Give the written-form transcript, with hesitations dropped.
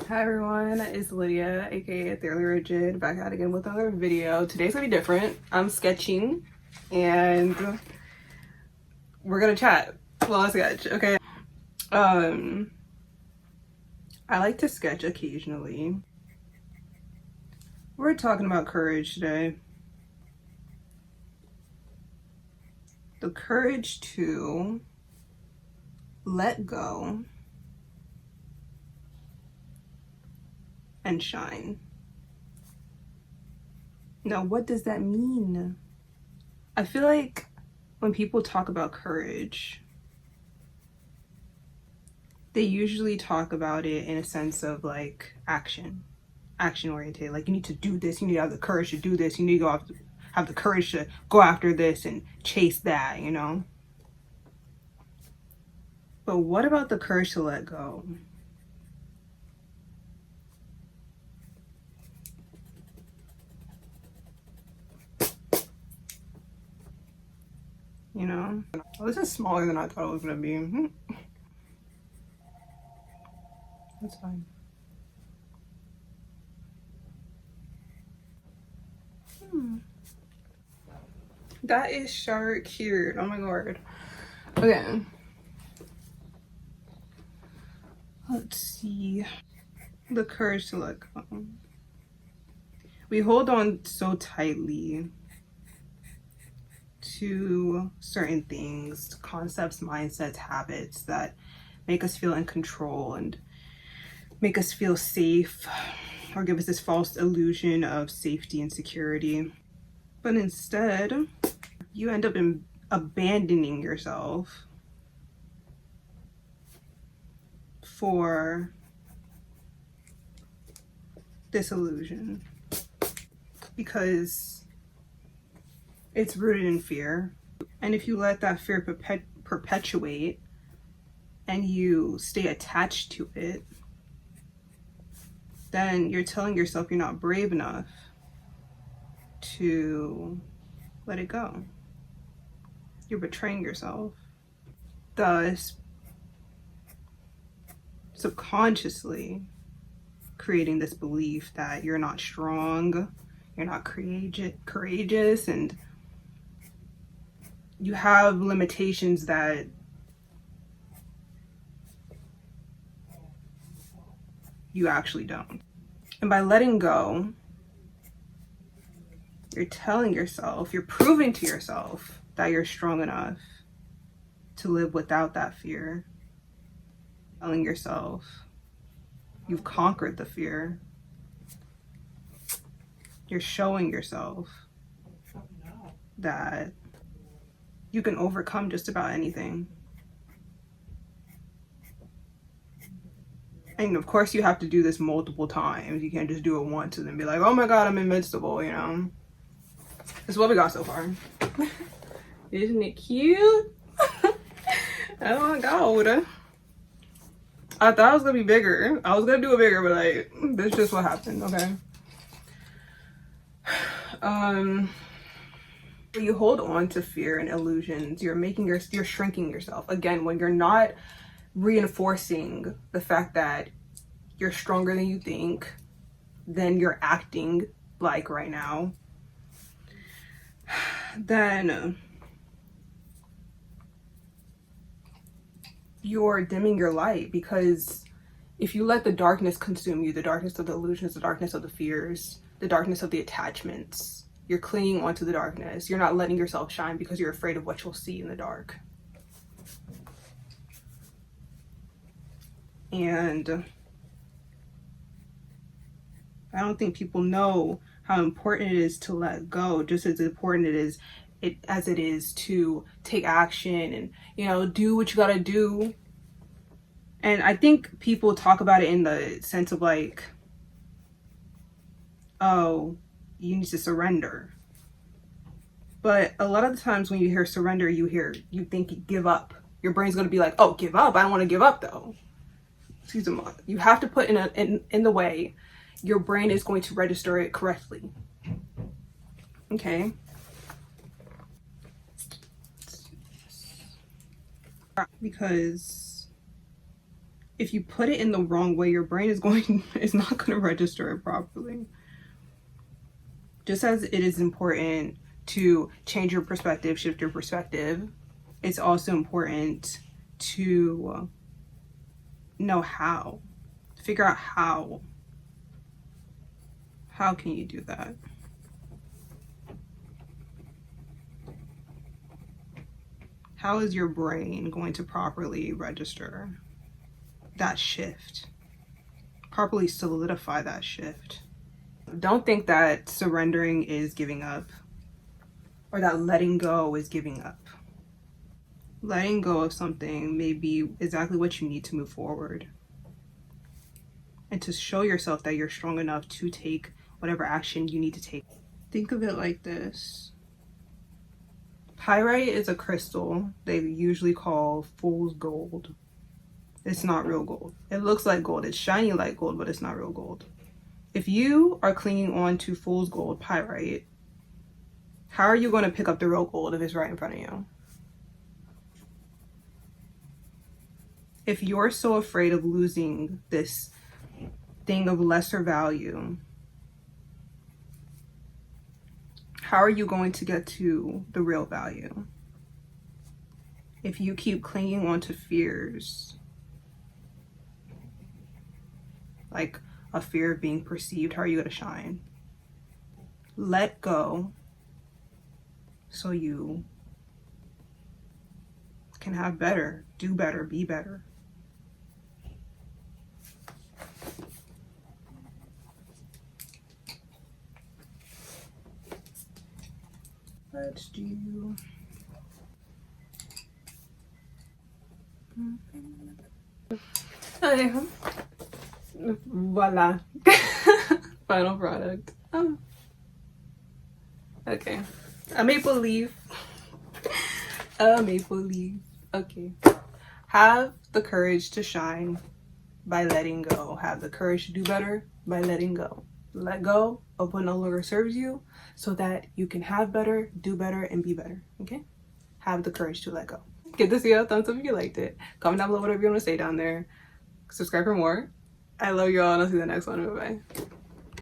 Hi everyone, it's Lydia, aka Thoroughly Rigid, back out again with another video. Today's gonna be different. I'm sketching and we're gonna chat while I sketch, okay? I like to sketch occasionally. We're talking about courage today. The courage to let go and shine. Now, what does that mean? I feel like when people talk about courage, they usually talk about it in a sense of like action oriented. Like, you need to do this, you need to have the courage to do this, you need to have the courage to go after this and chase that, you know? But what about the courage to let go? You know? Well, this is smaller than I thought it was gonna be. That's fine. That is shark cute. Oh my god. Okay. Let's see. The courage to let go. We hold on so tightly to certain things, concepts, mindsets, habits that make us feel in control and make us feel safe or give us this false illusion of safety and security. But instead, you end up abandoning yourself for this illusion because it's rooted in fear. And if you let that fear perpetuate and you stay attached to it, then you're telling yourself you're not brave enough to let it go. You're betraying yourself. Thus, subconsciously creating this belief that you're not strong, you're not courageous, and you have limitations that you actually don't. And by letting go, you're telling yourself, you're proving to yourself that you're strong enough to live without that fear. Telling yourself you've conquered the fear. You're showing yourself that you can overcome just about anything. And of course you have to do this multiple times. You can't just do it once and then be like, oh my god, I'm invincible, you know? This is what we got so far. Isn't it cute? Oh my god. I thought it was gonna be bigger. I was gonna do it bigger, but like, that's just what happened, okay? You hold on to fear and illusions. You're shrinking yourself. Again, when you're not reinforcing the fact that you're stronger than you think, then you're acting like right now, then you're dimming your light. Because if you let the darkness consume you, the darkness of the illusions, the darkness of the fears, the darkness of the attachments, you're clinging onto the darkness. You're not letting yourself shine because you're afraid of what you'll see in the dark. And I don't think people know how important it is to let go, just as important as it is to take action and, you know, do what you gotta do. And I think people talk about it in the sense of like, oh, you need to surrender. But a lot of the times when you hear surrender, you think give up. Your brain's gonna be like, oh, give up. I don't want to give up though. Excuse me. You have to put in the way your brain is going to register it correctly. Okay. Because if you put it in the wrong way, your brain is not going to register it properly. Just as it is important to change your perspective, shift your perspective, it's also important to know how. Figure out how. How can you do that? How is your brain going to properly register that shift? Properly solidify that shift. Don't think that surrendering is giving up, or that letting go is giving up. Letting go of something may be exactly what you need to move forward and to show yourself that you're strong enough to take whatever action you need to take. Think of it like this. Pyrite is a crystal they usually call fool's gold. It's not real gold. It looks like gold. It's shiny like gold, but it's not real gold. If you are clinging on to fool's gold, pyrite, how are you going to pick up the real gold if it's right in front of you? If you're so afraid of losing this thing of lesser value, how are you going to get to the real value? If you keep clinging on to fears, like a fear of being perceived, how are you going to shine? Let go so you can have better, do better, be better. Let's do voila. Final product. Okay, a maple leaf. A maple leaf. Okay, have the courage to shine by letting go. Have the courage to do better by letting go. Let go of what no longer serves you so that you can have better, do better, and be better. Okay, have the courage to let go. Give this video a thumbs up if you liked it. Comment down below whatever you want to say down there. Subscribe for more. I love y'all, and I'll see you in the next one. Bye bye.